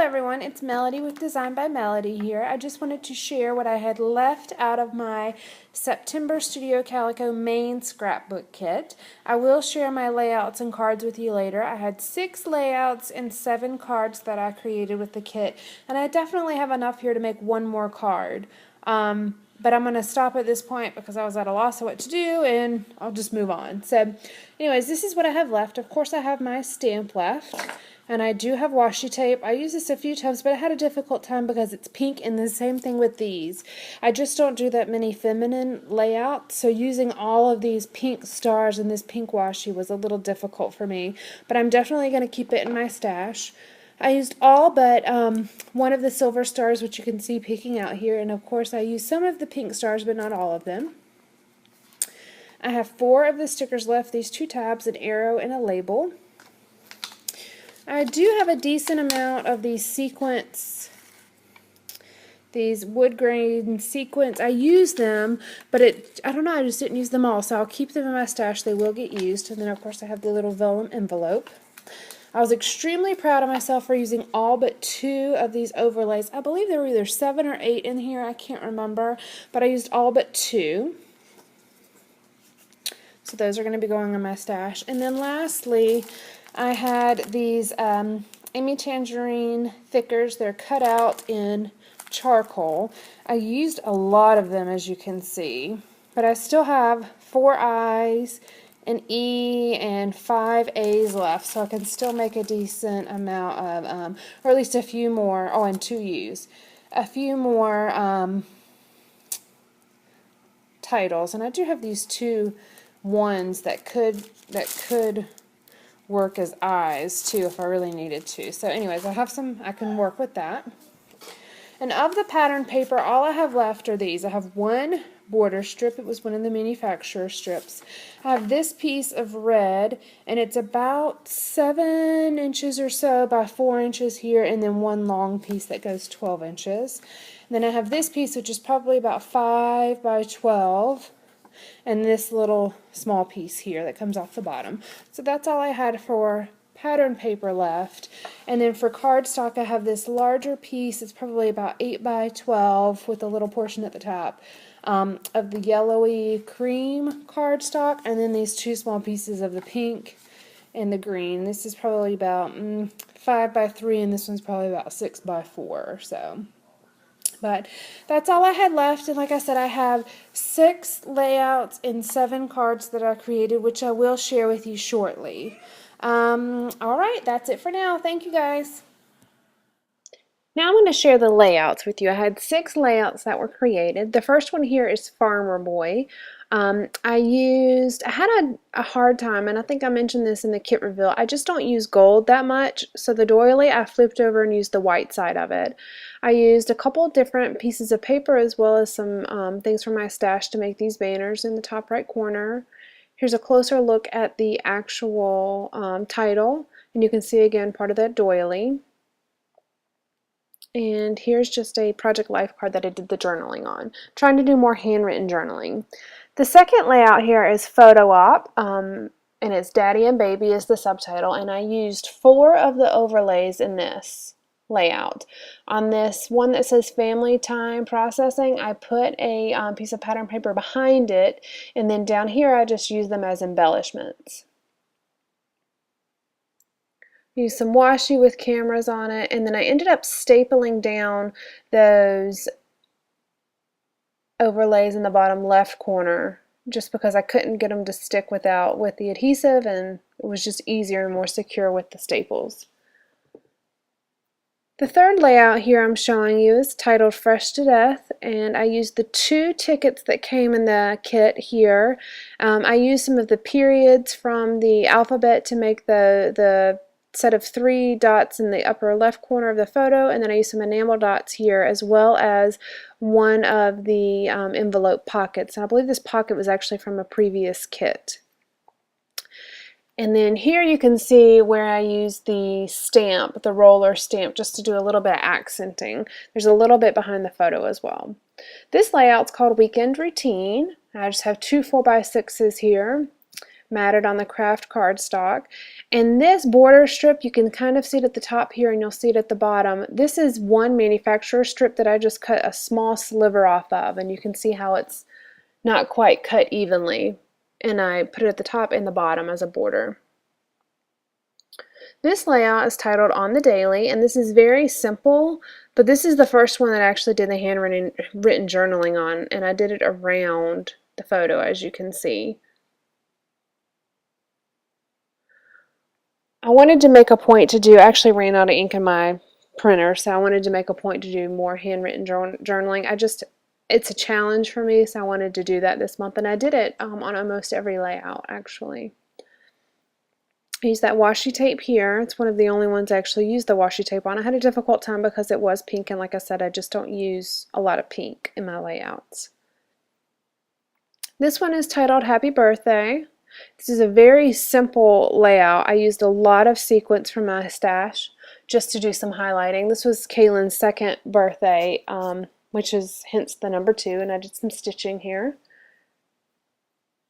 everyone, it's Melody with Design by Melody here. I just wanted to share what I had left out of my September Studio Calico main scrapbook kit. I will share my layouts and cards with you later. I had 6 layouts and 7 cards that I created with the kit, and I definitely have enough here to make one more card. But I'm going to stop at this point because I was at a loss of what to do, and I'll just move on. So anyways, this is what I have left. Of course, I have my stamp left. And I do have washi tape. I used this a few times, but I had a difficult time because it's pink, and the same thing with these. I just don't do that many feminine layouts, so using all of these pink stars and this pink washi was a little difficult for me. But I'm definitely going to keep it in my stash. I used all but one of the silver stars, which you can see peeking out here, and of course I used some of the pink stars, but not all of them. I have 4 of the stickers left, these 2 tabs, an arrow, and a label. I do have a decent amount of these sequins, these wood grain sequins. I use them, but I don't know, I just didn't use them all, so I'll keep them in my stash. They will get used. And then, of course, I have the little vellum envelope. I was extremely proud of myself for using all but 2 of these overlays. I believe there were either 7 or 8 in here. I can't remember, but I used all but 2. So those are going to be going in my stash. And then lastly, I had these Amy Tangerine thickers. They're cut out in charcoal. I used a lot of them, as you can see, but I still have 4 I's, an E, and 5 A's left, so I can still make a decent amount of, or at least a few more, oh, and 2 U's, a few more titles. And I do have these 2 ones that could work as eyes too if I really needed to. So anyways, I have some, I can work with that. And of the pattern paper, all I have left are these. I have 1 border strip. It was one of the manufacturer strips. I have this piece of red, and it's about 7 inches or so by 4 inches here, and then 1 long piece that goes 12 inches. And then I have this piece, which is probably about 5 by 12. And this little small piece here that comes off the bottom. So that's all I had for pattern paper left. And then for cardstock, I have this larger piece. It's probably about 8 by 12 with a little portion at the top of the yellowy cream cardstock, and then these 2 small pieces of the pink and the green. This is probably about 5 by 3, and this one's probably about 6 by 4 or so. But that's all I had left, and like I said, I have 6 layouts and 7 cards that I created, which I will share with you shortly. Alright, that's it for now. Thank you guys. Now I'm going to share the layouts with you. I had 6 layouts that were created. The first one here is Farmer Boy. I had a hard time, and I think I mentioned this in the kit reveal. I just don't use gold that much, so the doily I flipped over and used the white side of it. I used a couple different pieces of paper as well as some things from my stash to make these banners in the top right corner. Here's a closer look at the actual title, and you can see again part of that doily. And here's just a project life card that I did the journaling on. Trying to do more handwritten journaling. The second layout here is Photo Op, and it's Daddy and Baby is the subtitle, and I used 4 of the overlays in this layout. On this one that says Family Time Processing, I put a piece of pattern paper behind it, and then down here I just use them as embellishments. Use some washi with cameras on it, and then I ended up stapling down those overlays in the bottom left corner just because I couldn't get them to stick with the adhesive, and it was just easier and more secure with the staples. The third layout here I'm showing you is titled Fresh to Death, and I used the 2 tickets that came in the kit here. I used some of the periods from the alphabet to make the set of 3 dots in the upper left corner of the photo, and then I used some enamel dots here as well as one of the envelope pockets. And I believe this pocket was actually from a previous kit. And then here you can see where I used the stamp, the roller stamp, just to do a little bit of accenting. There's a little bit behind the photo as well. This layout's called Weekend Routine. I just have 2 4x6s here. matted on the craft cardstock. And this border strip, you can kind of see it at the top here and you'll see it at the bottom. This is one manufacturer strip that I just cut a small sliver off of, and you can see how it's not quite cut evenly. And I put it at the top and the bottom as a border. This layout is titled On the Daily, and this is very simple, but this is the first one that I actually did the handwritten journaling on, and I did it around the photo, as you can see. I wanted to make a point to do, I actually ran out of ink in my printer, so I wanted to make a point to do more handwritten journaling. It's a challenge for me, so I wanted to do that this month, and I did it on almost every layout, actually. I used that washi tape here. It's one of the only ones I actually used the washi tape on. I had a difficult time because it was pink, and like I said, I just don't use a lot of pink in my layouts. This one is titled Happy Birthday. This is a very simple layout. I used a lot of sequins from my stash just to do some highlighting. This was Kaylin's second birthday, which is hence the number 2, and I did some stitching here.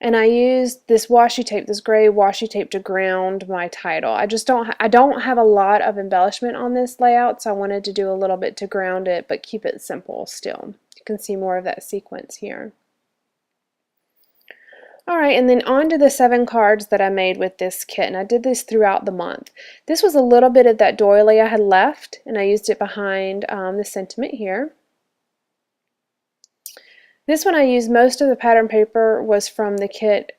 And I used this washi tape, this gray washi tape, to ground my title. I don't have a lot of embellishment on this layout, so I wanted to do a little bit to ground it, but keep it simple still. You can see more of that sequence here. Alright, and then on to the 7 cards that I made with this kit, and I did this throughout the month. This was a little bit of that doily I had left, and I used it behind the sentiment here. This one I used most of the pattern paper was from the kit.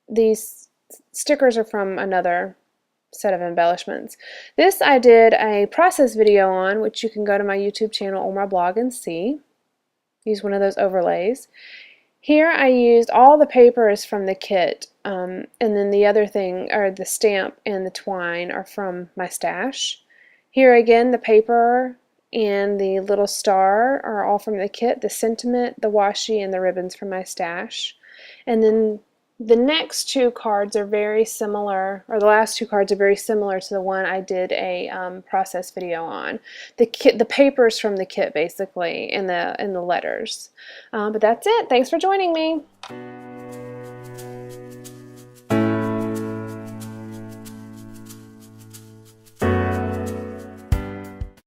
These stickers are from another set of embellishments. This I did a process video on, which you can go to my YouTube channel or my blog and see. Use one of those overlays. Here I used all the papers from the kit, and then the other thing, or the stamp and the twine, are from my stash. Here again, the paper and the little star are all from the kit, the sentiment, the washi, and the ribbons from my stash. And then the next 2 cards are very similar, or the last 2 cards are very similar to the one I did a process video on. The papers from the kit, basically, and the letters. But that's it. Thanks for joining me.